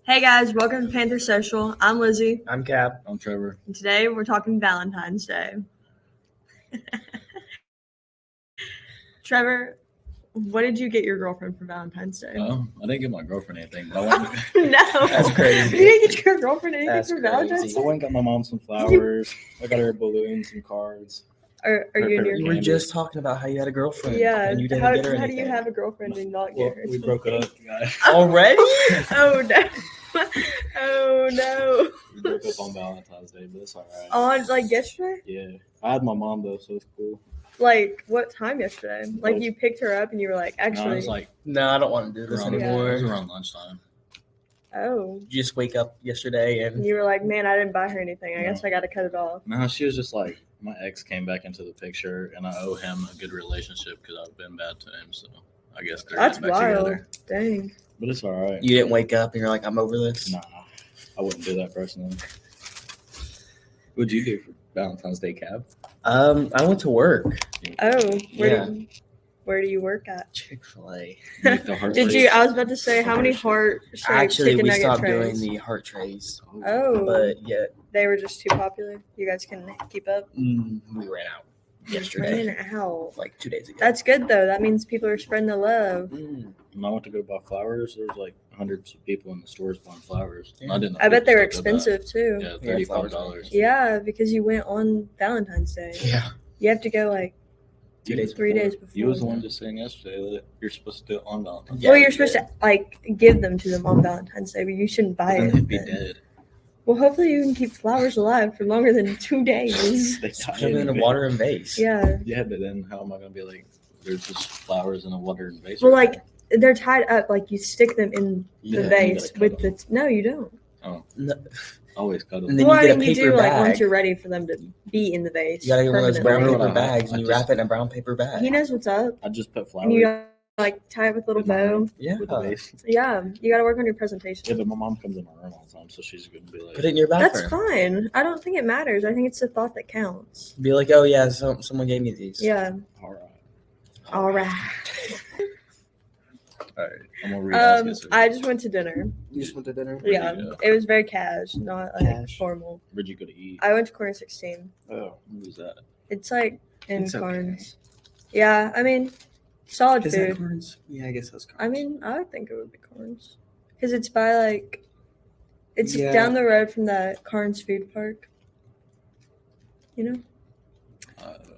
Hey guys, welcome to Panther Social. I'm Lizzie, I'm Cap. I'm Trevor. and today we're talking Valentine's Day. Trevor, what did you get your girlfriend for Valentine's Day? I didn't get my girlfriend anything. But I went, No, That's crazy. You didn't get your girlfriend anything That's for Valentine's crazy. I Day? went and got my mom some flowers. I got her a balloon, some cards. Are you and your You were just talking about how you had a girlfriend. yeah? And you didn't How, get her how do anything. you have a girlfriend and not Well, get her? we broke up, guys. Already? Oh no! Oh no! We broke up on Valentine's Day, but it's all right. On like yesterday? Yeah, I had my mom though, so it's cool. Like what time yesterday? Like you picked her up and you were like, No, it actually, was like No, I don't want to do this around, anymore. it was around lunchtime. oh. You just wake up yesterday And and you were like, man, I didn't buy her anything. I No. guess I got to cut it off. No, she was just like, my ex came back into the picture, and I owe him a good relationship because I've been bad to him. So I guess they're That's getting back wild. together. Dang. But it's all right. you didn't wake up and you're like, I'm over this. Nah, I wouldn't do that personally. What'd you do for Valentine's Day, Cab? I went to work. Oh, Yeah. where do you work at? Chick-fil-A. Make the heart Did shape. you? I was about to say, how many heart-shaped Actually, chicken we nugget stopped trays? doing the heart trays. Oh, But yeah, they were just too popular. You guys can keep up. we ran out yesterday. Ran out. Like 2 days ago. That's good though. That means people are spreading the love. When I went to go buy flowers, there was like hundreds of people in the stores buying flowers. And Yeah. I didn't know I bet they were people still did expensive too. that. Yeah, Yeah, flowers $35. Yeah, because you went on Valentine's Day. Yeah. You have to go like 2 days 3 before. days before. You was the one just saying yesterday that you're supposed to do it on Valentine's Day. Yeah, well, you're you supposed to like give them to them on Valentine's Day, but you shouldn't But buy then it. they'd be then. dead. Well, hopefully you can keep flowers alive for longer than 2 days. They Put die them in a anyway. water and vase. Yeah. Yeah, but then how am I gonna be like? There's just flowers in a water and vase. Well, right like they're tied up. Like you stick them in the Yeah, you vase gotta with cut the. No, you don't. now. No, Always cut them. And then Well, you get I a mean, you paper do like bag. once you're ready for them to be in the vase. You gotta get one of those brown permanently. Remember paper what I- bags and I you just- wrap it in a brown paper bag. He knows what's up, I just put flowers and you like tie it with a little in my bow. room Yeah. with the vase. Yeah, you got to work on your Yeah, presentation. but my mom comes in my room all the time, so she's gonna be like, Put it in your That's bathroom. fine. I don't think it matters. I think it's the thought that counts. Be like, oh yeah, someone gave me these. Yeah. all right, All right. all right. I'm gonna read. this. I just went to dinner. You just went to dinner? Yeah, go? it was very cash, not like Cash. formal. Where'd you go to eat? I went to Corner 16. Oh, what was that? It's like in It's okay. Carnes. Yeah, I mean, solid Is that food. Carnes? Yeah, I guess that's Carnes. I mean, I would think it would be Carnes. Because it's by like, it's Yeah. down the road from that Carnes food park. You know?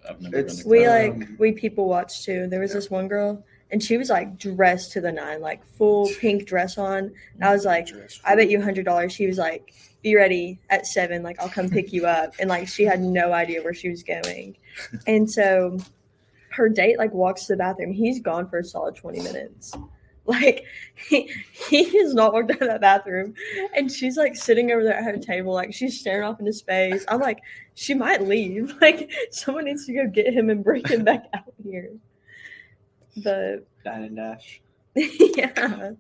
I've never It's- been. We To we people watched too. There was this one girl and she was like dressed to the nine, like full pink dress on. And I was like, I bet you $100. She was like, be ready at 7, like I'll come pick you up. And like she had no idea where she was going. And so her date like walks to the bathroom. He's gone for a solid 20 minutes. Like he has not walked out of that bathroom. And she's like sitting over there at her table, like she's staring off into space. I'm like, she might leave. Like someone needs to go get him and bring him back out here. But Dine and dash. yeah.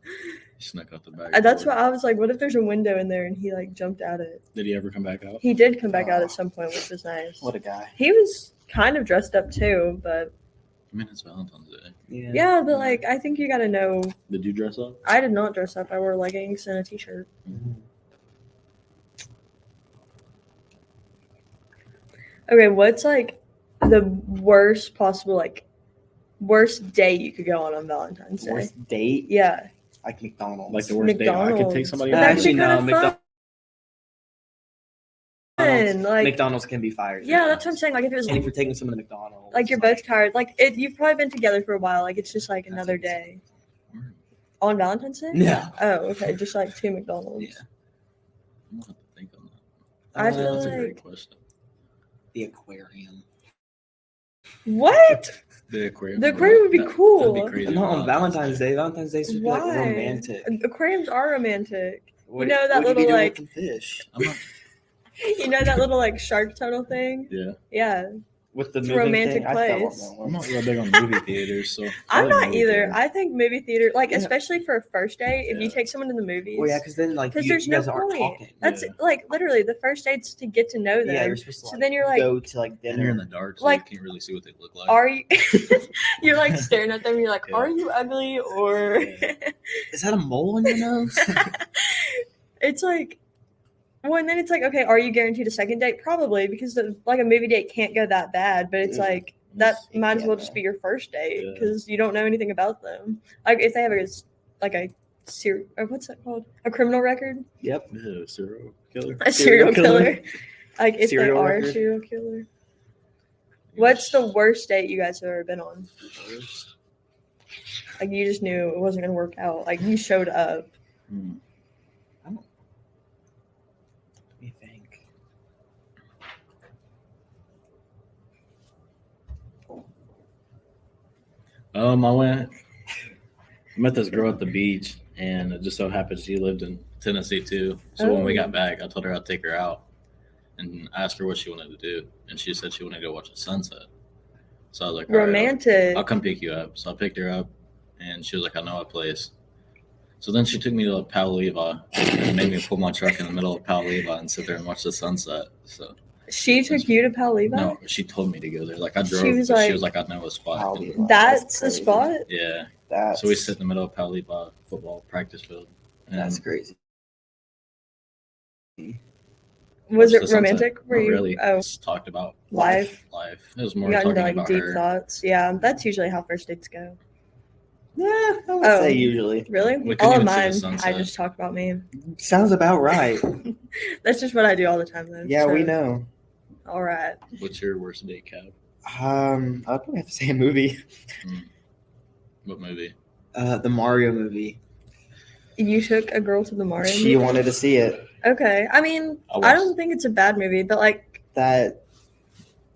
Snuck out the back. That's door. why I was like, what if there's a window in there and he like jumped out it? Did he ever come back out? He did come back out at some point, which was nice. What a guy. He was kind of dressed up too, but I mean, it's Valentine's Day. yeah, but like I think you gotta know. Did you dress up? I did not dress up. I wore leggings and a t-shirt. Okay, what's like the worst possible like worst date you could go on Valentine's Day? Worst date? Yeah, Like McDonald's. Like the worst date I could take McDonald's. somebody That on? could be Actually, no. kinda McDonald's. fun. Like McDonald's can be fired. yeah, that's what I'm saying. Like if it was And if you're taking someone to McDonald's, like you're both tired, like you've probably been together for a while. Like it's just like another day on Valentine's Day. No. Oh, okay, just like 2 McDonald's. Yeah. I'm gonna have to think on that. I feel That's a like great question. The aquarium. what? The aquarium. The aquarium would be cool. That'd be crazy. Not on Valentine's Day. Valentine's Day should be like Why? romantic. Aquariums are romantic. What, know that what would you little, be like- doing with the fish I'm not, You know that little like shark tunnel thing? yeah, Yeah. with the It's a moving romantic thing? I fell on place. that I'm one. not real big on movie theaters, so I'm I like not movie either. theaters. I think movie theater, like Yeah. especially for a first date, if you Yeah. take someone to the movies. Well, yeah, because then like Because you, there's you no guys aren't point. talking. That's Yeah. like literally the first date's to get to know them. Yeah, you're supposed to So like, then you're like, go to like And you're in dinner. the dark, so Like, you can't really see what they look like. are you? You're like staring at them. You're like, Yeah. are you ugly or? Yeah. Is that a mole on your nose? it's like, well, and then it's like, okay, are you guaranteed a second date? Probably, because like a movie date can't go that bad. But it's like that It might as can, well just though. be your first date Yeah. because you don't know anything about them. Like if they have or what's that called? A criminal record, Yep. Yeah, serial killer. a serial killer. Like if Serial they are record. a serial killer. What's the worst date you guys have ever been on? Like you just knew it wasn't gonna work out. Like you showed up. Hmm. Let me think. I met this girl at the beach, and it just so happened she lived in Tennessee too. So when we got back, I told her I'd take her out and asked her what she wanted to do, and she said she wanted to go watch the sunset. So I was like, all right, Romantic. I'll come pick you up. So I picked her up, and she was like, I know a place. So then she took me to Pal Levi and made me pull my truck in the middle of Pal Levi and sit there and watch the sunset. So She took you to Pal Levi? no, she told me to go there. Like I drove, She was but she like- was like, I know a spot. Pal And- Levi. That's the crazy. spot? yeah. That's, So we sit in the middle of Pal Levi football practice field. And That's crazy. Was watched it the sunset. romantic? Were Not you really. oh Just talked about life? life. It was You more got talking into like about deep her. thoughts. Yeah, that's usually how first dates go. Yeah, I would Oh. say usually. Really? We couldn't All of even see the mine, sunset. I just talk about me. Sounds about right. That's just what I do all the time, though. Yeah, so, we know. All right. What's your worst date, Cab? I'd probably have to say a movie. What movie? The Mario movie. You took a girl to the Mario She movie? wanted to see it. Okay. I mean, I I watched- don't think it's a bad movie, but like, That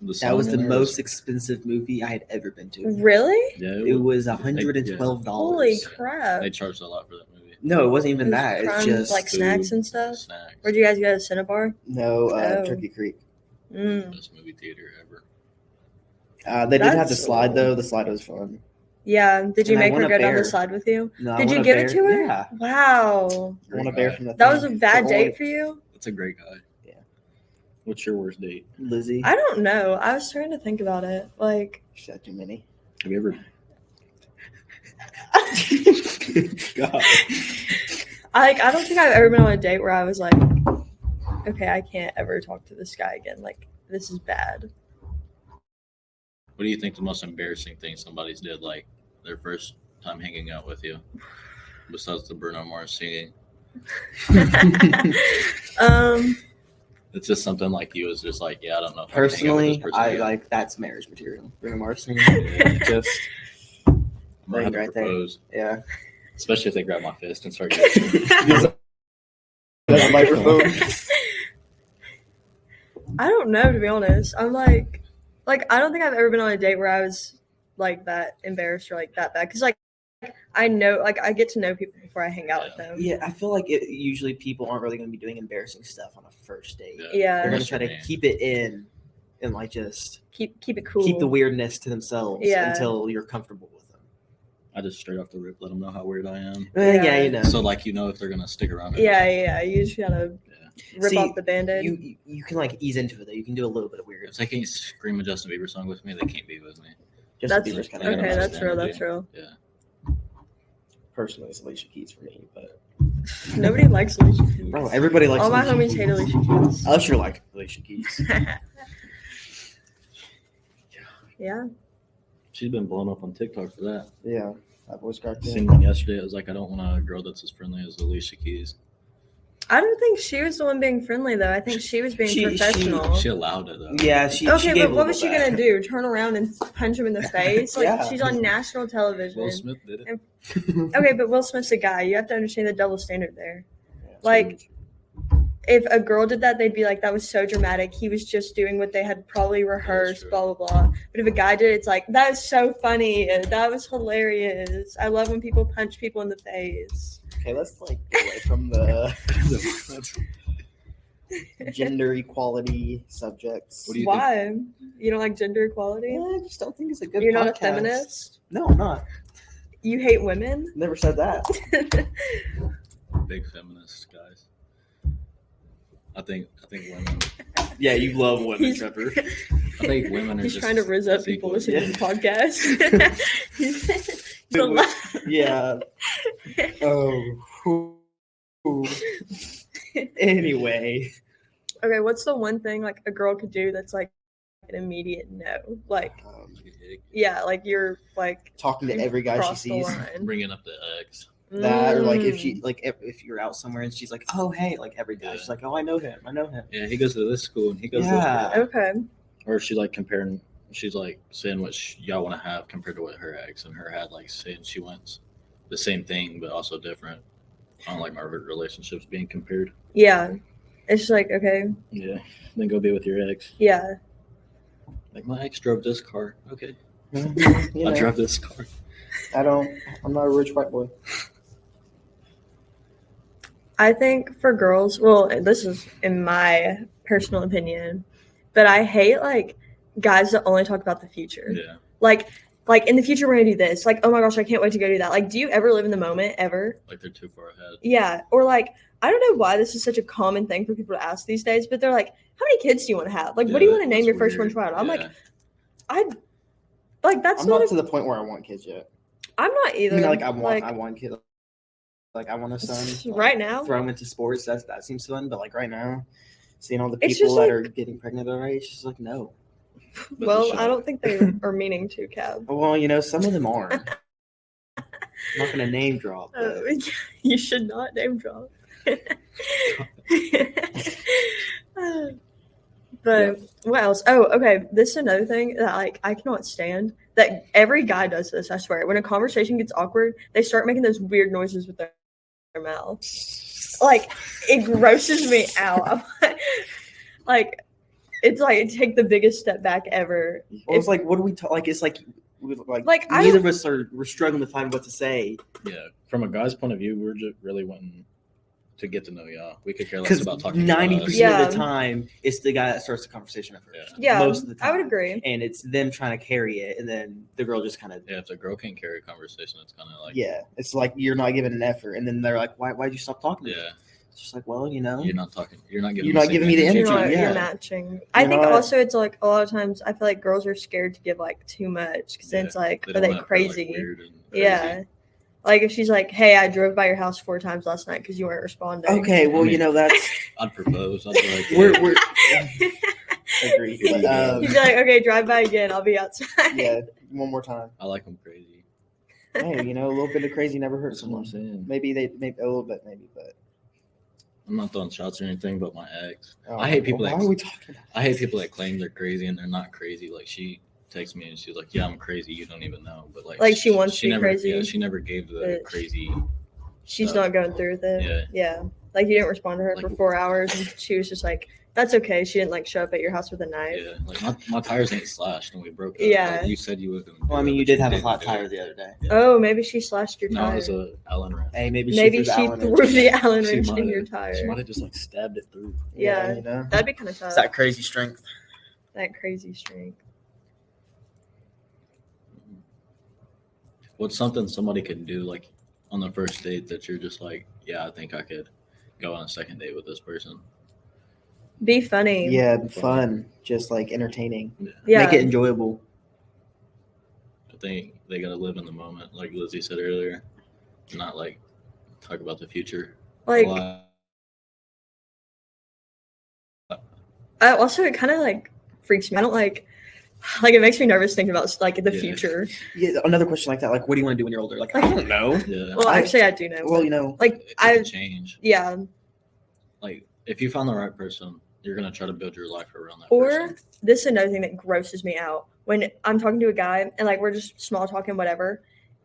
The was the song in there most expensive movie I had ever been to. really? Yeah, It was $112. Holy crap. They charged a lot for that movie. No, it wasn't even It was that. It's crumbs, just like snacks and stuff. Snacks. Where'd you guys go to Cinnabar? no Oh. Turkey Creek. Best movie theater ever. They did have the That's- slide though. The slide was fun. Yeah. Did you And I make her want go a down the bear. slide with you? No, I Did want you a give bear. it to her? Yeah, Wow. I want a Great bear guy. from the. That was a thing. bad The date only- for you? That's a great guy. Yeah. What's your worst date? Lizzie. I don't know. I was trying to think about it. Like, She had too many. Have you ever? God. I don't think I've ever been on a date where I was like, okay, I can't ever talk to this guy again. Like, this is bad. What do you think the most embarrassing thing somebody's did, like their first time hanging out with you, besides the Bruno Mars singing? It's just something like you was just like, yeah, I don't know. If I can hang out with Personally, this person I again. like that's marriage material. Bruno Mars singing. Yeah. Just I'm gonna have to right there. propose, yeah. especially if they grab my fist and start. That microphone. I don't know, to be honest. I'm like I don't think I've ever been on a date where I was like that embarrassed or like that bad. Because like I know, like I get to know people before I hang out with them. Yeah, I feel like usually people aren't really going to be doing embarrassing stuff on a first date. Yeah. They're going to That's try to what I mean. keep it in and like just Keep it cool. keep the weirdness to themselves Yeah. until you're comfortable with them. I just straight off the rip let them know how weird I am. Yeah, Yeah. you know. So like if they're gonna stick around. Or Yeah. You just gotta rip See, off the band-aid. you can like ease into it though. You can do a little bit of weird. If they can't scream a Justin Bieber song with me, they can't be with me. Justin That's Bieber's kind Yeah, of okay. yeah, That's yeah. real. That's real. Yeah. personally it's Alicia Keys for me, but Nobody likes Alicia Keys. bro, everybody likes All my Alicia homies Keys. hate Alicia Keys. I sure like Alicia Keys. Yeah. She's been blown up on TikTok for that. Yeah, that voice cracked I in. seen one yesterday. It was like, I don't want a girl that's as friendly as Alicia Keys. I don't think she was the one being friendly though. I think she was being She- professional. She allowed it though. Yeah, she Okay, gave but a what little was she back. gonna do? Turn around and punch him in the face? Like Yeah. she's on national television. Will Smith did it. Okay, but Will Smith's a guy. You have to understand the double standard there. Yeah. Like, if a girl did that, they'd be like, that was so dramatic. He was just doing what they had probably rehearsed, true. blah, blah, blah. But if a guy did it, it's like, that is so funny. That was hilarious. I love when people punch people in the face. Okay, let's like get away from the gender equality subjects. What do you Why? You don't like gender equality? I just don't think it's a good You're not a podcast. feminist? No, I'm not. You hate women? Never said that. Big feminist guys. I think women. Yeah, you love women, He's- Trevor. I think women are He's just trying to rizz up as people equal. listening to the podcast. He's a Yeah. Oh. Anyway, Okay, what's the one thing like a girl could do that's like an immediate no? Like, yeah, like you're like talking to you've every guy she crossed the sees. line. Bringing up the ex. That, or like if Mm. she like if you're out somewhere and she's like, oh hey, like every guy, Yeah. she's like, oh I know him. Yeah, he goes to this school and he goes Yeah. to this school. Okay. Or she like comparing, she's like saying what y'all want to have compared to what her ex and her had, like saying she wants the same thing but also different. I don't like my relationships being compared. Yeah. It's just like, okay. Yeah. Then go be with your ex. Yeah. Like, my ex drove this car. Okay. You I know, drove this car. I'm not a rich white boy. I think for girls, well, this is in my personal opinion, but I hate like guys that only talk about the future. Yeah. Like in the future we're gonna do this. Like, oh my gosh, I can't wait to go do that. Like, do you ever live in the moment ever? Like they're too far ahead. Yeah. Or like, I don't know why this is such a common thing for people to ask these days, but they're like, how many kids do you want to have? Like, what do you want to name that's your first one weird. child? I'm Yeah. like, that's I'm not to the point where I want kids yet. I'm not either. I mean, like I want kids. Like I want a son. Like, right now. throw him into sports. That seems fun. But like right now, seeing all the It's people just that like- are getting pregnant already, it's just like no. But Well, the I don't think they are meaning to, Cab. Well, you know, some of them are. I'm not gonna name drop. But You should not name drop. But what else? Oh, okay. This is another thing that like I cannot stand. That every guy does this. I swear. When a conversation gets awkward, they start making those weird noises with their mouth. Like it grosses me out. I'm like it's like take the biggest step back ever. well, it's like, what do we talk? Like it's like Like, I neither don't- of us we're struggling to find what to say. Yeah. From a guy's point of view, we're just really wanting to get to know y'all. We could care less Because about talking 90% about us. Yeah. of the time, it's the guy that starts the conversation at first. Yeah, most of the time. I would agree. And it's them trying to carry it, and then the girl just kind of Yeah, if the girl can't carry a conversation, it's kind of like, it's like you're not giving an effort, and then they're like, why'd you stop talking to me? yeah, It's just like, well, you know, you're not talking. You're not giving. You're not giving me the You're, energy. not, yeah. you're matching. I You're think not- also it's like a lot of times I feel like girls are scared to give like too much because Yeah, it's like, They are don't they wanna appear, like, crazy? weird and crazy. Yeah. Like if she's like, hey, I drove by your house 4 times last night because you weren't responding. okay, well, I mean- you know, that's I'd propose. I'd be like, we're agreed. But, But, You'd be like, okay, drive by again. I'll be outside. yeah, one more time. I like them crazy. Hey, you know, a little bit of crazy never hurts That's what I'm someone. saying. Maybe a little bit, but I'm not throwing shots or anything, but my ex. I hate people Why that- are we talking about? I hate people that claim they're crazy and they're not crazy. Like, she texts me and she's like, "Yeah, I'm crazy. You don't even know." But like She wants to be never, crazy. Yeah, she never gave the But crazy. She's stuff. not going through with it. Yeah. Like you didn't respond to her Like- for 4 hours and she was just like, that's okay. She didn't like show up at your house with a knife. Yeah, like my tires ain't slashed and we broke up. Yeah. Like, you said you would. Well, I mean, you did have a flat tire the other day. Oh, maybe she slashed your No, tire. it was a Allen wrench. Hey, maybe Maybe she she threw threw the Allen She wrench might in your have- tire. She might have just like stabbed it through. Yeah. you know, That'd be kind of tough. it's that crazy strength. That crazy strength. What's something somebody could do like on the first date that you're just like, yeah, I think I could go on a second date with this person? Be funny. Yeah, fun, just like entertaining. Yeah. Make it enjoyable. I think they gotta live in the moment, like Lizzie said earlier, not like talk about the future. a Like, lot. also it kind of like freaks me. I don't like it makes me nervous thinking about like the Yeah. future. Yeah, another question like that, like, what do you want to do when you're older? Like, I don't know. Yeah. Well, actually, I do know. Well, you know, like It I, could change. yeah. Like if you found the right person, you're gonna try to build your life around that Or person. this is another thing that grosses me out when I'm talking to a guy and like we're just small talking, whatever.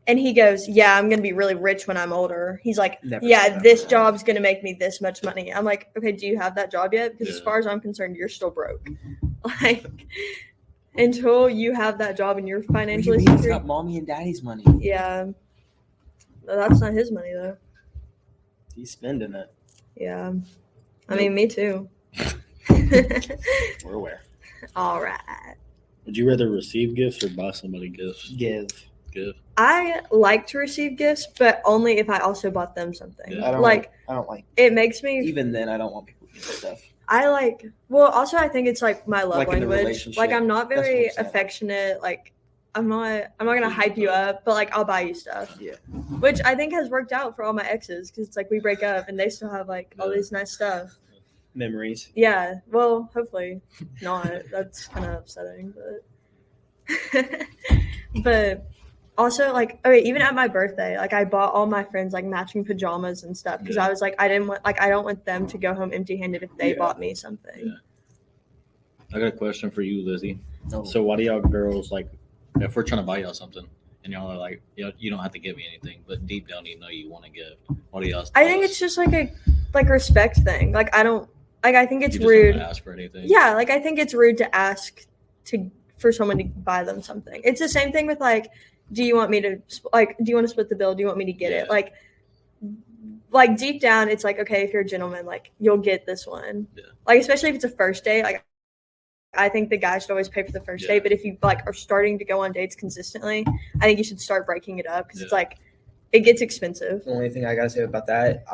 And he goes, yeah, I'm going to be really rich when I'm older. He's like, Never yeah, said that. this job's going to make me this much money. I'm like, okay, do you have that job yet? Because as Yeah. far as I'm concerned, you're still broke. Like, until you have that job and you're what do you financially mean? He's secure. got mommy and daddy's money. Yeah. No, that's not his money, though. He's spending it. Yeah. I mean, me too. We're aware. All right. Would you rather receive gifts or buy somebody gifts? Give. Give. I like to receive gifts, but only if I also bought them something. Yeah. I don't Like, I don't like. it makes me Even then, I don't want people to get stuff. I like, well, also I think it's like my love Like in a language. relationship. Like I'm not That's what very I'm saying. affectionate. Like I'm not gonna hype you up, but like I'll buy you stuff. Yeah. Which I think has worked out for all my exes because it's like we break up and they still have like all this nice stuff. Memories. Yeah. Well, hopefully not. That's kind of upsetting, but but also like okay, even at my birthday, like I bought all my friends like matching pajamas and stuff because Yeah. I was like I don't want them to go home empty-handed if they bought me something. Yeah. I got a question for you, Lizzie. Oh. So why do y'all girls like, if we're trying to buy y'all something and y'all are like, you don't have to give me anything, but deep down you know you want a gift. What do y'all? I think it's just like a respect thing. Like I don't like I think it's you just rude. Don't ask for anything. Yeah, like I think it's rude to ask for someone to buy them something. It's the same thing with like, do you want me to like? Do you want to split the bill? Do you want me to get it? Like deep down, it's like okay, if you're a gentleman, like you'll get this one. Yeah. Like especially if it's a first date, like I think the guy should always pay for the first date. But if you like are starting to go on dates consistently, I think you should start breaking it up because it's like it gets expensive. The only thing I gotta say about that,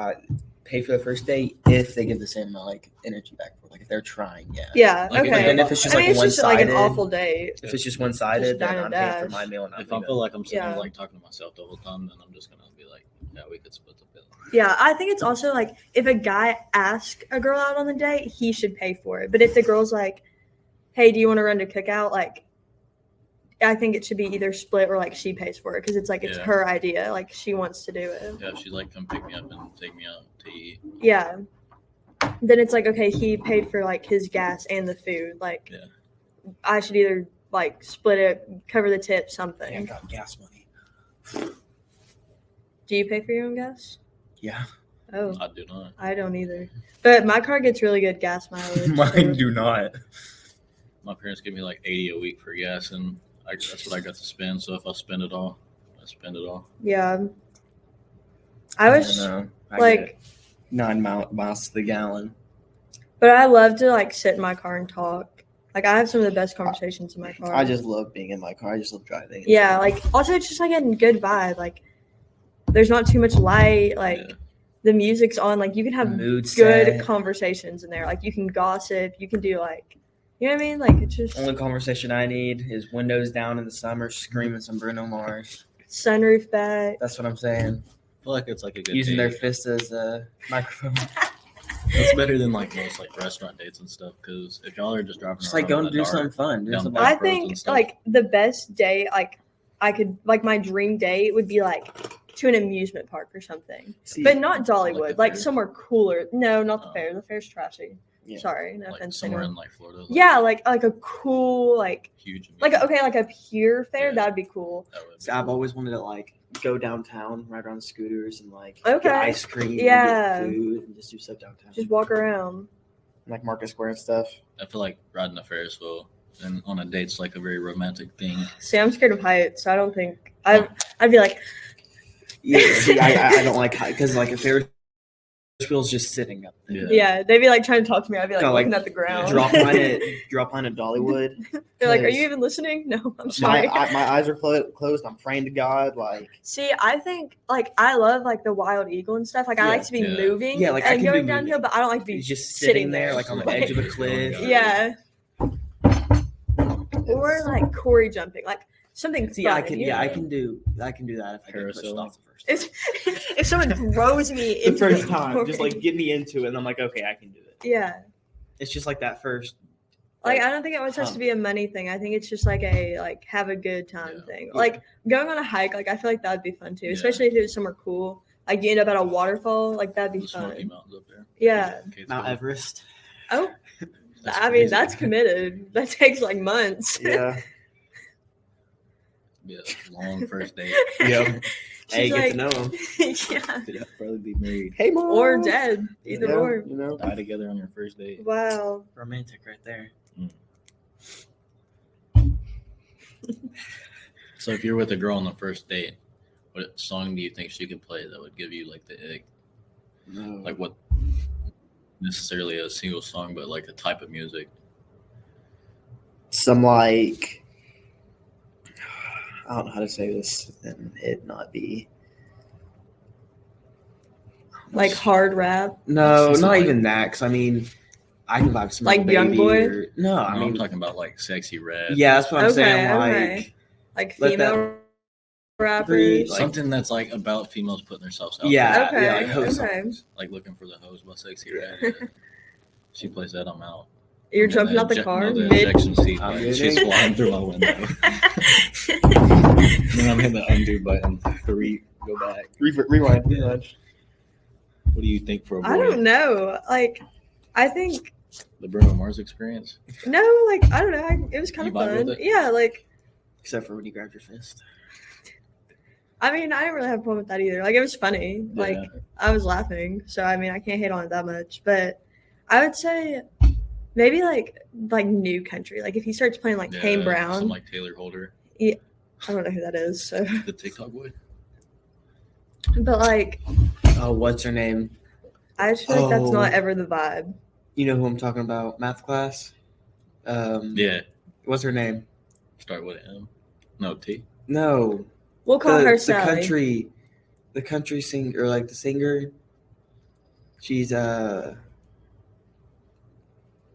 pay for the first date if they give the same amount like energy back for like if they're trying. Yeah. Yeah. Like, Okay. And if it's just I mean, like it's just like one-sided, an awful date. if it's just one-sided, Just then dine I'm and paying for dash. my meal. And If I feel like I'm sitting there Yeah. like talking to myself the whole time, then I'm just gonna be like, yeah, we could split the bill. Yeah, I think it's also like if a guy asks a girl out on the date, he should pay for it. But if the girl's like, "Hey, do you want to run to cookout?" Like, I think it should be either split or like she pays for it because it's like it's Yeah. her idea. Like she wants to do it. Yeah, if she's like, come pick me up and take me out to eat. Yeah. Then it's like okay, he paid for like his gas and the food. Like, Yeah. I should either like split it, cover the tip, I something. got gas money. Do you pay for your own gas? Yeah. Oh, I do not. I don't either. But my car gets really good gas mileage. Mine so- do not. My parents give me like 80 a week for gas, and that's what I got to spend. So if I spend it all, I spend it all. Yeah. I was don't know. I like. get 9 miles to the gallon. But I love to like sit in my car and talk. Like I have some of the best conversations in my car. I just love being in my car. I just love driving. yeah, like also it's just like a good vibe. Like there's not too much light. Like Yeah. the music's on. Like you can have Mood good set. conversations in there. Like you can gossip. You can do like, you know what I mean? Like it's just Only conversation I need is windows down in the summer, screaming some Bruno Mars. sunroof back. That's what I'm saying. I feel like it's like a good Using date. their fist as a microphone. It's better than like most like restaurant dates and stuff. Because if y'all are just driving Just around like going in to the do dark, something fun. Do down something back I roads think and stuff. like the best date like I could like my dream date would be like to an amusement park or something. See, But not Like Dollywood, the like fair? somewhere cooler. No, not the Oh. fair. The fair's trashy. Yeah. Sorry, no like offense. somewhere anyone. in like Florida. Like, Yeah, like a cool like huge. like amusement okay, like a pure fair, Yeah. that'd be cool. park. That would be See, I've cool. always wanted to like go downtown, ride around scooters, and like Okay. get ice cream, Yeah. and get food, and just do stuff downtown. Just walk around. like Market Square and stuff. I feel like riding a Ferris wheel and on a date's like a very romantic thing. See, I'm scared of heights, so I don't think I'd be like Yeah, see, I don't like because like if Ferris wheel's just sitting up there. yeah, they'd be like trying to talk to me. I'd be like Kinda like looking at the ground. Drop mine at Dollywood. They're like, "Are 'cause you even listening?" No, I'm My sorry. my eyes are closed. I'm praying to God. Like See, I think like I love like the wild eagle and stuff. Like I Yeah. like to be Yeah. moving Yeah, like, I and can do going downhill, moving. but I don't like to be he's just sitting sitting there, there. like on the Like, edge of a just cliff. going yeah. Or like Corey jumping, like something. See, fun, I can. you Yeah, know? I can do that if I get pushed Parasailing. off the first time. If someone throws me The into first time, just Corey. like get me into it, and I'm like, okay, I can do it. Yeah. It's just like that first. Like I don't think it always has to be a money thing. I think it's just like a like have a good time Yeah. thing. Yeah. Like going on a hike, like I feel like that'd be fun too. Yeah. Especially if it was somewhere cool. Like you end up at a waterfall, like that'd be The Smoky fun. Mountains up there. Yeah. Mount Everest. Oh, That's I mean crazy. that's committed. That takes like months. Yeah. Yeah, long first date. Yeah. Hey, She's get like, to know him. yeah. Could probably be married. Hey, mom. Or dead. Either Yeah, or. You know, Die together on your first date. Wow. romantic right there. So if you're with a girl on the first date, what song do you think she could play that would give you like the ick? No. Like what? Necessarily a single song, but like a type of music. Some like I don't know how to say this and it not be Like hard rap. no, Something not like- even that. Because I mean, I can vibe some Like Baby Young Boy? or- no, I I'm mean, talking about like Sexy Red. yeah, that's what I'm saying. Okay, Like okay. Like Let female them rappers. breathe, like- Something that's like about females putting themselves out Yeah, Okay, yeah, like host okay. songs. like looking for the hose by Sexy Red. Yeah. She plays that, I'm out. You're I'm in jumping out the eject- car No, the mid. ejection seat. I'm Like, she's getting- flying through my window. And I'm hitting the undo button. Go back. Rewind. What do you think for a boy? I don't know. Like, I think The Bruno Mars experience? no. Like, I don't know. It was kind You of vibe fun. with it? Yeah. Like, Except for when you grabbed your fist. I mean, I didn't really have a problem with that either. Like, it was funny. Like, Yeah. I was laughing. So I mean, I can't hate on it that much. But I would say maybe like new country. Like if he starts playing like Kane Brown. Some like Taylor Holder. I don't know who that is. So, The TikTok boy? but like, Oh, what's her name? I just feel like that's not Oh. ever the vibe. You know who I'm talking about? Math class. Yeah. What's her name? Start with an M. No, T. No. We'll call her the Sally. country singer, or like the singer. She's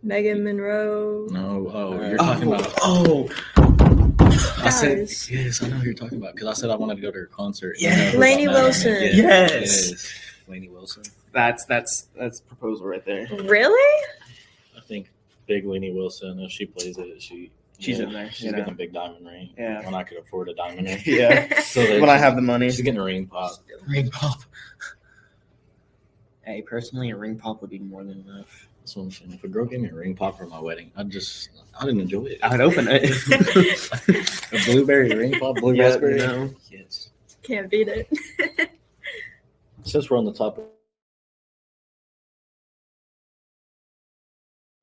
Megan Monroe. No. Oh, you're talking about. I said, Guys. yes, I know who you're talking about. Because I said I wanted to go to her concert. Yeah. You know who Lainey about that? Wilson. Yeah. Yes. Lainey Wilson. that's proposal right there. Really? I think big Lainey Wilson, if she plays it, She's in there, She's you know. getting a big diamond ring. Yeah. When I could afford a diamond ring. Yeah. So that When I have the money. she's getting a ring pop. Ring pop. Hey, personally, a ring pop would be more than enough. That's what I'm saying. If a girl gave me a ring pop for my wedding, I didn't enjoy it. I'd open it. A blueberry ring pop, blue Yeah, raspberry. you know. Yes. Can't beat it. Since we're on the topic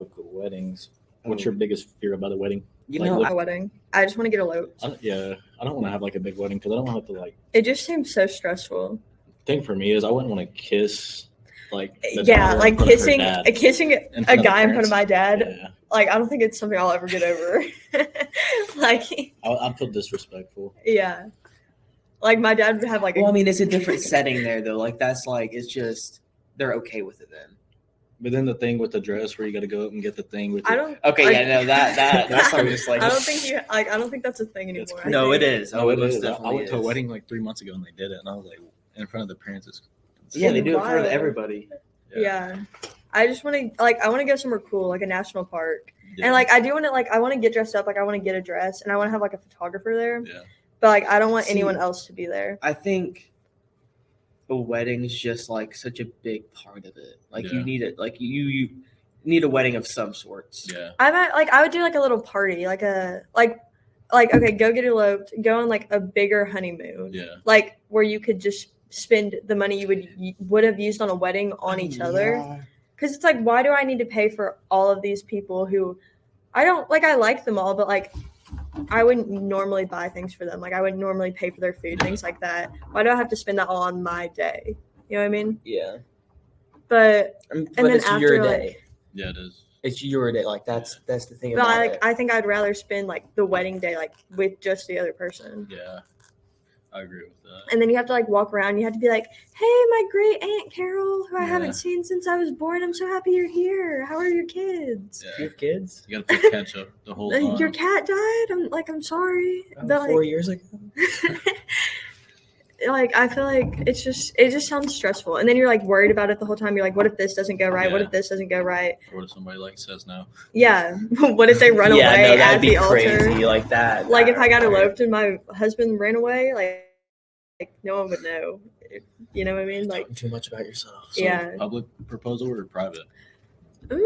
of weddings, what's your biggest fear about a wedding? You Like, know, My wedding. I just want to get eloped. I don't want to have like a big wedding because I don't want to have to like. It just seems so stressful. Thing for me is I wouldn't want to kiss like. the Yeah, daughter like in front of her kissing dad. a front of guy the in front of my dad. Yeah, Like I don't think it's something I'll ever get over. Like I feel disrespectful. yeah. Like my dad would have like well, I mean, it's a different setting there, though. Like, that's like, it's just, they're okay with it then. But then the thing with the dress where you got to go up and get the thing with. I don't Okay, like, yeah, no, that's I'm just like, I don't think I don't think that's a thing That's anymore. crazy. no, I it think, is. No, it most is. I definitely went to a is. wedding like 3 months ago and they did it, and I was like, in front of the parents. It's Yeah, they do it in front of Wild. everybody. Yeah. I just want to I want to go somewhere cool, like a national park. Yeah. And like I do want to I want to get dressed up, like I want to get a dress and I want to have like a photographer there. Yeah. But like I don't want See, anyone else to be there. I think a wedding is just like such a big part of it. Like, Yeah. you need it. Like, you need a wedding of some sorts. Yeah. I would do like a little party, like a like okay, go get eloped, go on like a bigger honeymoon. Yeah. Like where you could just spend the money you would have used on a wedding on each other. Yeah. Because it's like, why do I need to pay for all of these people who I don't like? I like them all, but like, I wouldn't normally buy things for them. Like, I wouldn't normally pay for their food, things like that. Why do I have to spend that all on my day? You know what I mean? Yeah. But But then it's your after, day. like- Yeah, it is. It's your day. Like, that's the thing but about it. I think I'd rather spend like the wedding day like with just the other person. Yeah. I agree with that. And then you have to like walk around. You have to be like, "Hey, my great aunt Carol, who I Yeah. haven't seen since I was born. I'm so happy you're here. How are your kids? Yeah. You have kids? You got to play catch up the whole time. Your cat died. I'm sorry." But, 4 years ago? like I feel like it just sounds stressful, and then you're like worried about it the whole time. You're like, what if this doesn't go right? What Yeah. if this doesn't go right? Or what if somebody like says no? Yeah. What if they run Yeah, away no, at that'd the be altar? crazy. Like that. Like if I got right there. eloped and my husband ran away, like no one would know. You know what I mean? Like Talking too much about yourself. So, Yeah. Public proposal or private? mm,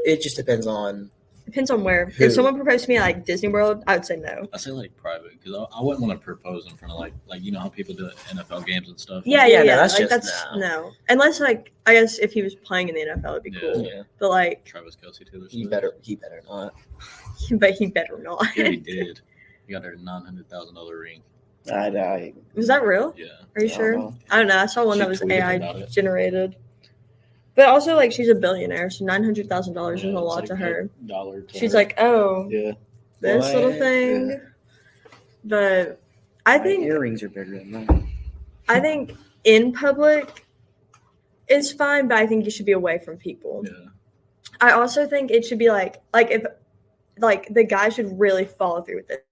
It just depends on. depends on where. Who? If someone proposed to me at like Disney World, I would say no. I say like private because I wouldn't want to propose in front of like you know how people do it at NFL games and stuff. Yeah, Yeah, yeah, no, yeah. that's Like just that's no. no. Unless like I guess if he was playing in the NFL, it'd be Yeah. cool. Yeah. But like, Travis Kelsey, Taylor He Swift. better not. but he better not. Yeah, he did. He got her $900,000 ring. I Was that real? Yeah. Are you Yeah, I sure? don't know. I don't know. I saw one She that was tweeted AI about it. generated. But also, like, she's a billionaire, so $900,000 is a Yeah, it's lot like to her. $1 to She's her. like, oh, yeah. this little What? thing. Yeah. But I My think earrings are bigger than that. I think in public is fine, but I think you should be away from people. Yeah. I also think it should be like if like the guy should really follow through with it.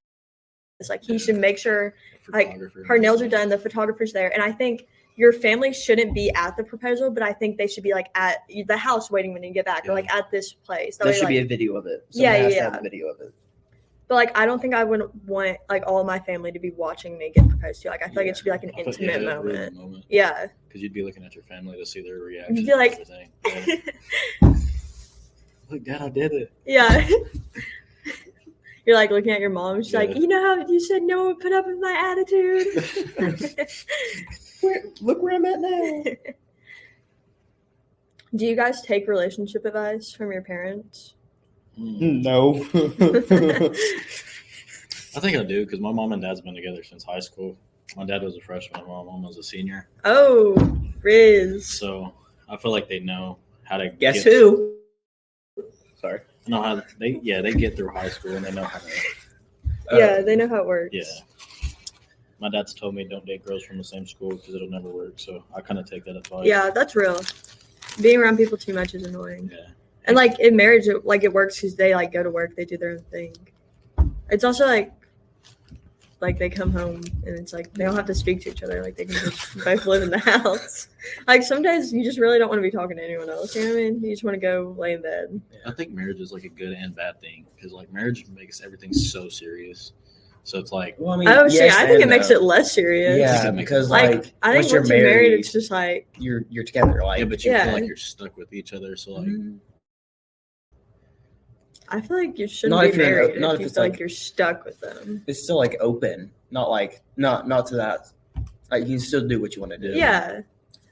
Like he should make sure like Photographer. her nails are done, the photographer's there. And I think your family shouldn't be at the proposal, but I think they should be like at the house waiting when you get back, or like at this place. There should be like, a video of it. Yeah, Someone has to yeah. have a video of it. But like I don't think I would want like all of my family to be watching me get proposed to. Like I feel like it should be like an intimate moment. Yeah. Because you'd be looking at your family to see their reaction. You'd be like, and everything. Yeah. Look, Dad, I did it. Yeah. You're like looking at your mom. She's like, Yeah. you know how you said no one would put up with my attitude? Look where I'm at now. Do you guys take relationship advice from your parents? No. I think I do because my mom and dad's been together since high school. My dad was a freshman and my mom was a senior. Oh, Riz. So I feel like they know how to Guess who? Sorry. Know how they get through high school and they know how to. Yeah, they know how it works. Yeah. My dad's told me don't date girls from the same school because it'll never work. So I kind of take that advice. Yeah, that's real. Being around people too much is annoying. Yeah. And like in marriage, it works because they like go to work, they do their own thing. It's also like they come home and it's like they don't have to speak to each other. Like they can just both live in the house. Like some days you just really don't want to be talking to anyone else. You know what I mean? You just want to go lay in bed. I think marriage is like a good and bad thing because like marriage makes everything so serious. So it's like, well, I mean, I think it and makes no. it less serious. Yeah, because like I think once you're married, it's just like you're together. Like, yeah, but you Yeah. feel like you're stuck with each other. So like, I feel like you shouldn't Not be if you're- married not if if you it's feel like- like you're stuck with them. it's still like open, not to that. Like you can still do what you want to do. Yeah.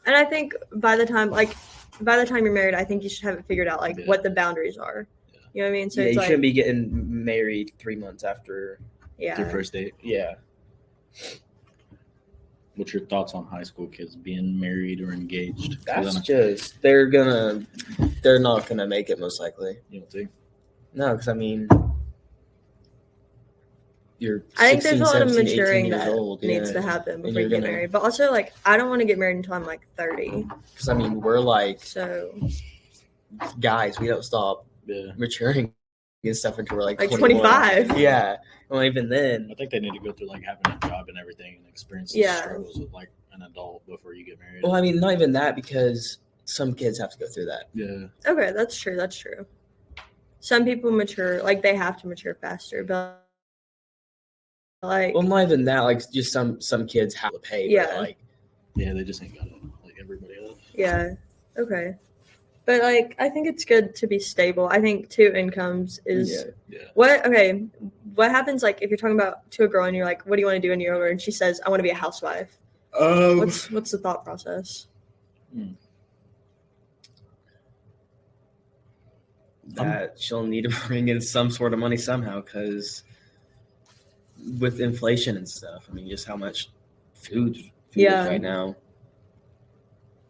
And I think by the time you're married, I think you should have it figured out like Yeah. what the boundaries are. Yeah. You know what I mean? So Yeah, it's you like shouldn't be getting married 3 months after. yeah. your first date. Yeah. What's your thoughts on high school kids being married or engaged? 'Cause That's I know- just they're not gonna make it most likely. you don't think? No, because I mean, you're I think 16, there's a lot of 17, maturing 18 years that old, needs yeah. to happen And before you're you get gonna- married. But also like I don't want to get married until I'm like 30. Because I mean, we're like So guys, we don't stop Yeah. maturing and stuff until we're like 25. Yeah, well, even then, I think they need to go through like having a job and everything and experience the Yeah. struggles of like an adult before you get married. well, I mean, not even that because some kids have to go through that. Yeah. okay, that's true. That's true. Some people mature like they have to mature faster, but like Well, not even that. Like, just some kids have to pay. Yeah. But like, Yeah, they just ain't got it like everybody else. yeah. Okay. But like I think it's good to be stable. I think 2 incomes is Yeah. what happens like if you're talking about to a girl and you're like, what do you want to do when you're older? And she says, I want to be a housewife. What's the thought process? that she'll need to bring in some sort of money somehow because with inflation and stuff, I mean, just how much food Yeah. is right now.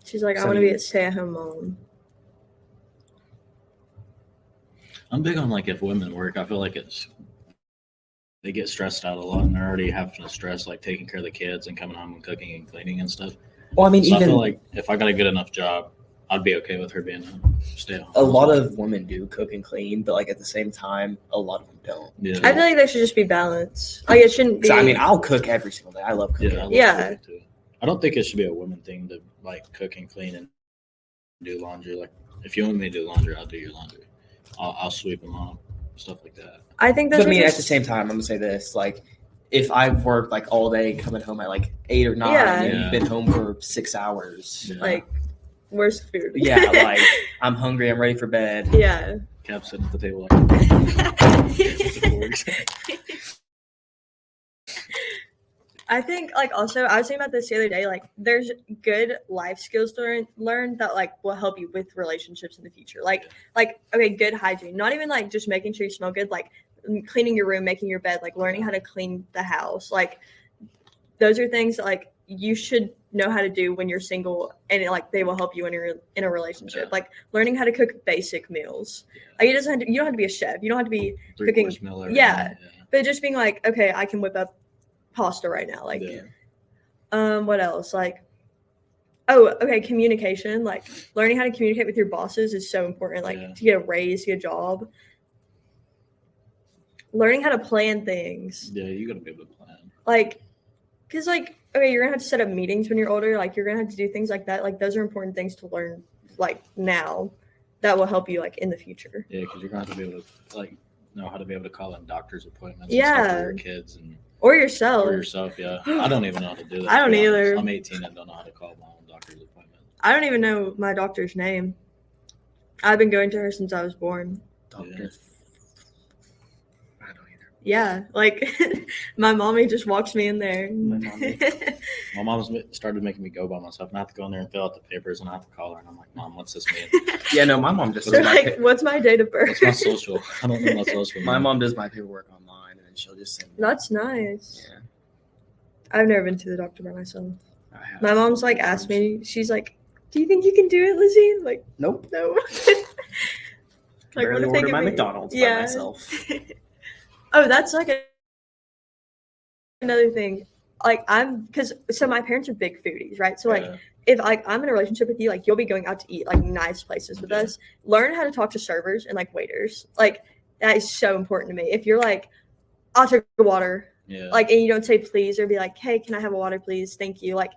She's like, I So want to be you- a stay-at-home mom. I'm big on like if women work, I feel like they get stressed out a lot and they're already having to stress like taking care of the kids and coming home and cooking and cleaning and stuff. Well, I mean, So I even feel like if I got a good enough job, I'd be okay with her being a stay-at-home. a lot of women do cook and clean, but like at the same time, a lot of them don't. Yeah. I feel like there should just be balance. Like it shouldn't be. So, I mean, I'll cook every single day. I love cooking. Yeah, I love Yeah. cooking, too. I don't think it should be a women thing to like cook and clean and do laundry. Like if you want me to do laundry, I'll do your laundry. I'll sweep them up, stuff like that. I think But that's I mean, what at the same time, I'm gonna say this: like, if I've worked like all day, coming home at like 8 or 9, Yeah. and Yeah. you've been home for 6 hours, Yeah. like, where's the food? yeah, like I'm hungry, I'm ready for bed. yeah. Cap sitting at the table like. I think like also I was thinking about this the other day. Like, there's good life skills to learn that like will help you with relationships in the future. Like okay, good hygiene. Not even like just making sure you smell good. Like cleaning your room, making your bed, like learning how to clean the house. Like those are things that like you should know how to do when you're single, and like they will help you when you're in a relationship. Yeah. Like learning how to cook basic meals. Like it doesn't. You don't have to be a chef. You don't have to be. Three-course meal every Yeah. night, But just being like, okay, I can whip up pasta right now. Like, Yeah. what else? Like, oh, okay, communication. Like, learning how to communicate with your bosses is so important. Like, Yeah. to get a raise, to get a job. learning how to plan things. Yeah, you gotta be able to plan. Like, because, like, okay, you're going to have to set up meetings when you're older. Like, you're going to have to do things like that. Like, those are important things to learn, like, now that will help you, like, in the future. Yeah, because you're gonna have to be able to like know how to be able to call in doctor's appointments. Yeah. And stuff for your kids and Or yourself. or yourself. Yeah, I don't even know how to do that. I don't to be honest. either. I'm 18 and don't know how to call my own doctor's appointment. I don't even know my doctor's name. I've been going to her since I was born. Doctor. I don't either. Yeah, like my mommy just walks me in there. My mommy. My mom's started making me go by myself, and I have to go in there and fill out the papers, and I have to call her, and I'm like, Mom, what's this mean? Yeah, no, my mom just They're does my like, what's my date of birth? What's my social? I don't know my social. my mom does my paperwork online, and then she'll just send me. That's nice. Yeah, I've never been to the doctor by myself. I have. My mom's like asked me, she's like, do you think you can do it, Lizzie? I'm like, Nope. no. Like, barely what if they order give my me- McDonald's by Yeah. myself. Oh, that's like another thing. Like so my parents are big foodies, right? So like if like I'm in a relationship with you, like you'll be going out to eat like nice places with us. Learn how to talk to servers and like waiters. Like that is so important to me. If you're like, I'll take a water, yeah, like, and you don't say please or be like, hey, can I have a water, please? Thank you. Like,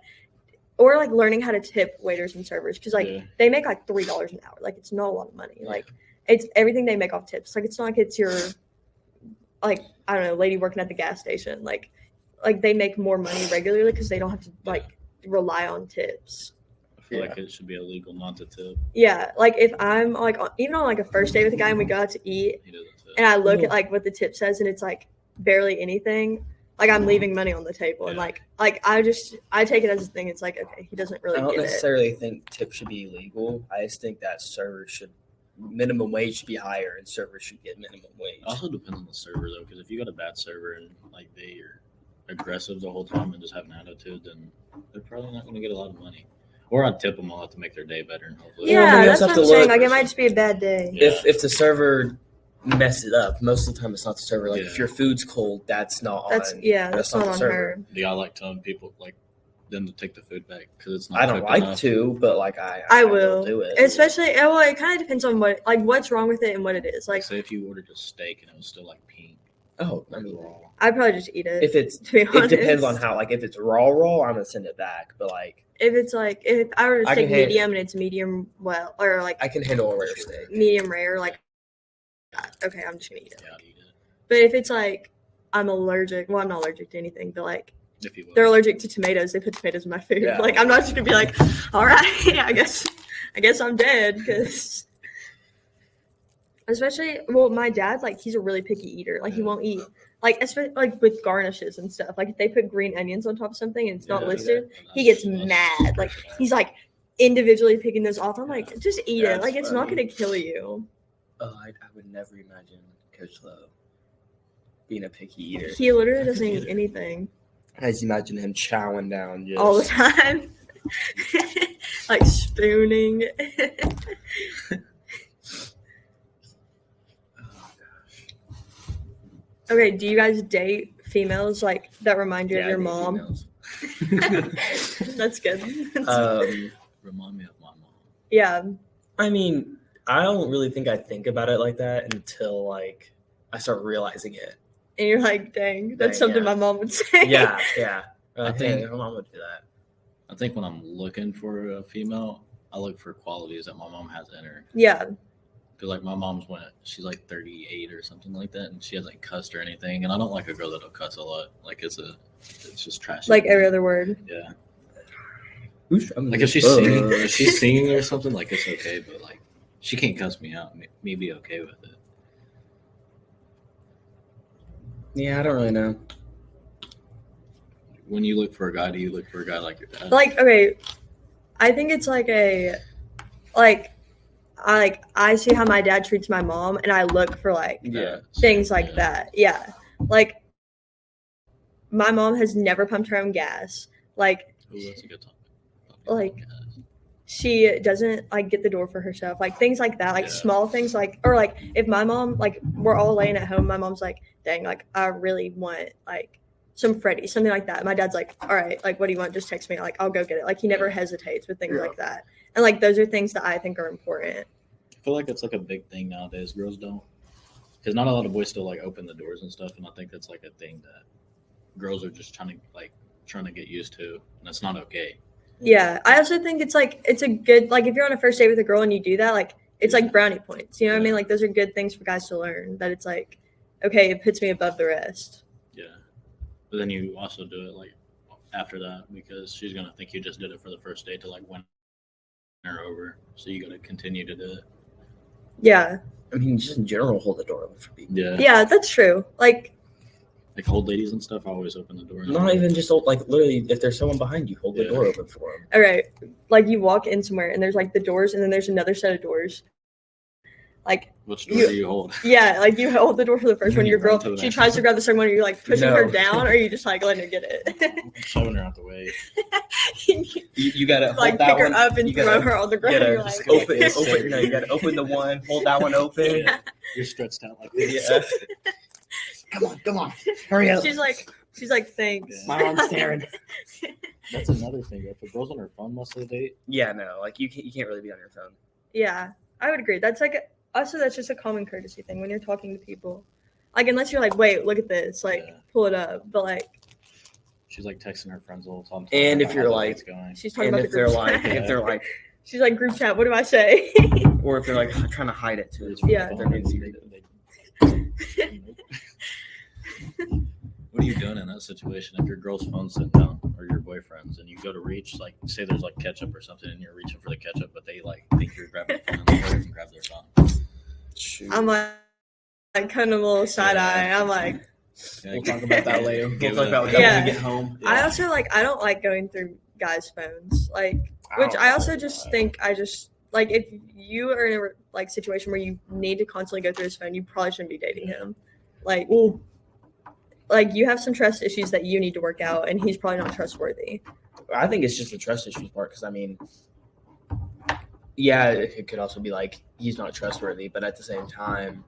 or like learning how to tip waiters and servers because like they make like $3 an hour. Like it's not a lot of money. Like it's everything they make off tips. Like it's not like it's your like I don't know lady working at the gas station. Like they make more money regularly because they don't have to like rely on tips. I feel like it should be illegal not to tip. Yeah, like if I'm like even on like a first date with a guy and we go out to eat He doesn't tip. and I look at like what the tip says and it's like barely anything, like I'm leaving money on the table and like I take it as a thing. It's like okay, he doesn't really I don't get necessarily think tips should be illegal. I just think that servers should minimum wage should be higher and servers should get minimum wage. It also depends on the server though, because if you got a bad server and like they are aggressive the whole time and just have an attitude, then they're probably not going to get a lot of money. Or I'd tip them a lot to make their day better and hopefully. Yeah, Well, then you that's also what have I'm to saying. look- Like it might just be a bad day. Yeah. If the server mess it up, most of the time it's not the server. Like if your food's cold, that's not That's on. that's not the on server. her. Do y'all like telling people like them to take the food back because it's not? I don't cooked like enough? to, but like I will do it. Especially well, it kind of depends on what's wrong with it and what it is. Like, Like say if you ordered a steak and it was still like pink. Oh, I Like mean, raw. I'd probably just eat it. if it's to be it honest. depends on how. Like if it's raw, I'm gonna send it back. But like If it's like if I were to I steak can hate medium and it's medium well or like I can handle a rare steak. medium rare, like okay, I'm just gonna eat it. Yeah, I'd eat it. But if it's like I'm allergic, well, I'm not allergic to anything, but like If you will. they're allergic to tomatoes, they put tomatoes in my food. Yeah. Like I'm not just gonna be like, all right, yeah, I guess I'm dead because. Especially, well, my dad, like, he's a really picky eater. Like, he won't eat, like, especially, like, with garnishes and stuff. Like, if they put green onions on top of something and it's not listed, he gets mad. Like, he's, like, individually picking those off. I'm like, just eat it. That's Like, it's not funny. going to kill you. Oh, I would never imagine Coach Lowe being a picky eater. He literally doesn't eat anything I just imagine him chowing down. Just, all the time. Like, spooning. Okay, do you guys date females, like, that remind you of your mom? That's good. Remind me of my mom. Yeah. I mean, I don't really think I think about it like that until like I start realizing it. And you're like, dang, that's Dang, something yeah. my mom would say. Yeah. I Hey, think- my mom would do that. I think when I'm looking for a female, I look for qualities that my mom has in her. Yeah. Because like my mom's she's like 38 or something like that, and she hasn't cussed or anything. And I don't like a girl that'll cuss a lot. Like it's just trash. Like every other word. Yeah. I'm Like if she's singing or something, like it's okay. But like she can't cuss me out. Me be okay with it. Yeah, I don't really know. When you look for a guy, do you look for a guy like your dad? Like, okay, I think it's like I see how my dad treats my mom, and I look for like Yeah. things like that. Yeah, like my mom has never pumped her own gas. Like Ooh, that's a good topic. Like- she doesn't like get the door for herself. Like things like that. Like Yeah. small things. Like or like if my mom like we're all laying at home, my mom's like, dang, like I really want like some Freddy, something like that. My dad's like, all right, like what do you want? Just text me. Like I'll go get it. Like he never hesitates with things Yeah. like that. And like those are things that I think are important. I feel like it's like a big thing nowadays. Girls don't because not a lot of boys still like open the doors and stuff, and I think that's like a thing that girls are just trying to get used to, and that's not okay. Yeah, I also think it's a good, like, if you're on a first date with a girl and you do that, like, it's like brownie points. You know what I mean? Like, those are good things for guys to learn. That it's like, okay, it puts me above the rest. Yeah, but then you also do it like after that because she's gonna think you just did it for the first date to like win her over. So you gotta continue to do it. Yeah. I mean, just in general, hold the door open for people. Yeah. Yeah, that's true. Like old ladies and stuff, I always open the door. Not even just like literally, if there's someone behind you, hold the door open for them. all right, like you walk in somewhere and there's like the doors and then there's another set of doors. Like, which door do you hold? Yeah, like you hold the door for the first one. Your girl, she tries to grab the second one. Are you like pushing her down, or are you just like letting her get it? I'm shoving her out the way. You gotta hold like that pick one her up and throw her on the ground. You You're gotta like, open. No, you gotta open the one, hold that one open. Yeah. You're stretched out like this. Yeah. Come on, hurry up. She's like, thanks. My arm's tearing. That's another thing. If a girl's on her phone most of the date, Yeah, no, like you can't really be on your phone. Yeah, I would agree. That's like also that's just a common courtesy thing when you're talking to people. Like unless you're like, wait, look at this, like pull it up. But like she's like texting her friends all the time. And if you're like, she's talking and about if the they're group like, chat. if they're like, She's like group chat. What do I say? or if they're like trying to hide it too. Yeah. They're being secretive. What are you doing in that situation if your girl's phone's sitting down or your boyfriend's and you go to reach, like say there's like ketchup or something and you're reaching for the ketchup, but they like think you're grabbing the phone and they can grab their phone? Shoot. I'm like kind of a little side eye. I'm like, we'll talk about that later. We'll talk about that when we get home. I also I don't like going through guys' phones, which I also just think like if you are in a like situation where you need to constantly go through his phone, you probably shouldn't be dating him. Like you have some trust issues that you need to work out, and he's probably not trustworthy. I think it's just the trust issues part because I mean, yeah, it could also be like he's not trustworthy, but at the same time,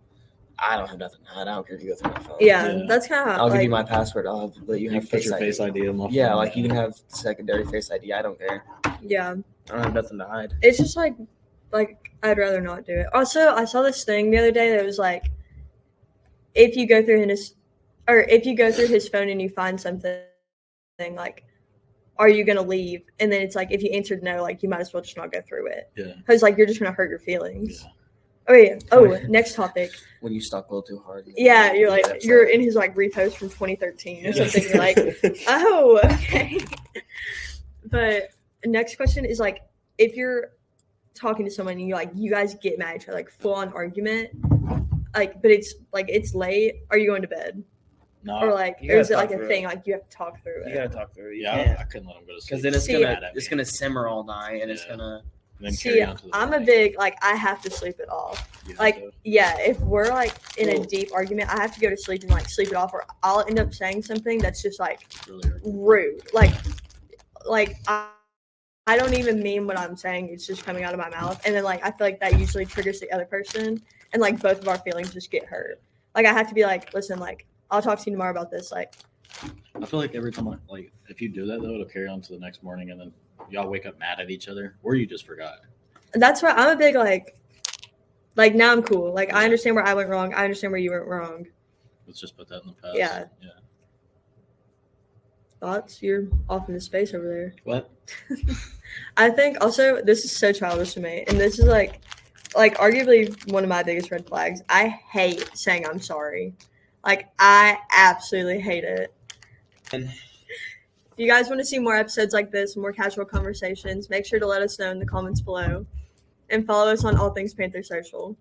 I don't have nothing to hide. I don't care if you go through my phone. Yeah. That's kind of. I'll give you my password. I'll let you have put your face ID on my phone. Yeah, like you can have secondary face ID. I don't care. Yeah. I don't have nothing to hide. It's just like I'd rather not do it. Also, I saw this thing the other day that was like, if you go through his phone and you find something, like, are you gonna leave? And then it's like, if you answered no, like you might as well just not go through it. Yeah. Because like you're just gonna hurt your feelings. Yeah. Next topic. When you stalk a little too hard. Yeah, you're like you're in his like repost from 2013 or something. You're like, oh, okay. But next question is like, if you're talking to someone and you guys get mad at each other, like full on argument, like, but it's late. Are you going to bed? No. Or like, or is it like a thing? Like you have to talk through it. You gotta talk through it. Yeah, I couldn't let him go to sleep. Because then it's gonna simmer all night, and it's gonna. See, I'm a big I have to sleep it off. If we're like in a deep argument, I have to go to sleep and like sleep it off, or I'll end up saying something that's just like rude. Like I don't even mean what I'm saying. It's just coming out of my mouth, and then like I feel like that usually triggers the other person, and like both of our feelings just get hurt. Like I have to be like, listen, like I'll talk to you tomorrow about this. Like I feel like every time if you do that though, it'll carry on to the next morning, and then y'all wake up mad at each other, or you just forgot. That's why I'm a big like now I'm cool. Like I understand where I went wrong. I understand where you went wrong. Let's just put that in the past. Yeah. Thoughts? You're off into space over there. What? I think also this is so childish to me, and this is like arguably one of my biggest red flags. I hate saying I'm sorry. Like I absolutely hate it. And if you guys want to see more episodes like this, more casual conversations, make sure to let us know in the comments below, and follow us on all things Panther Social.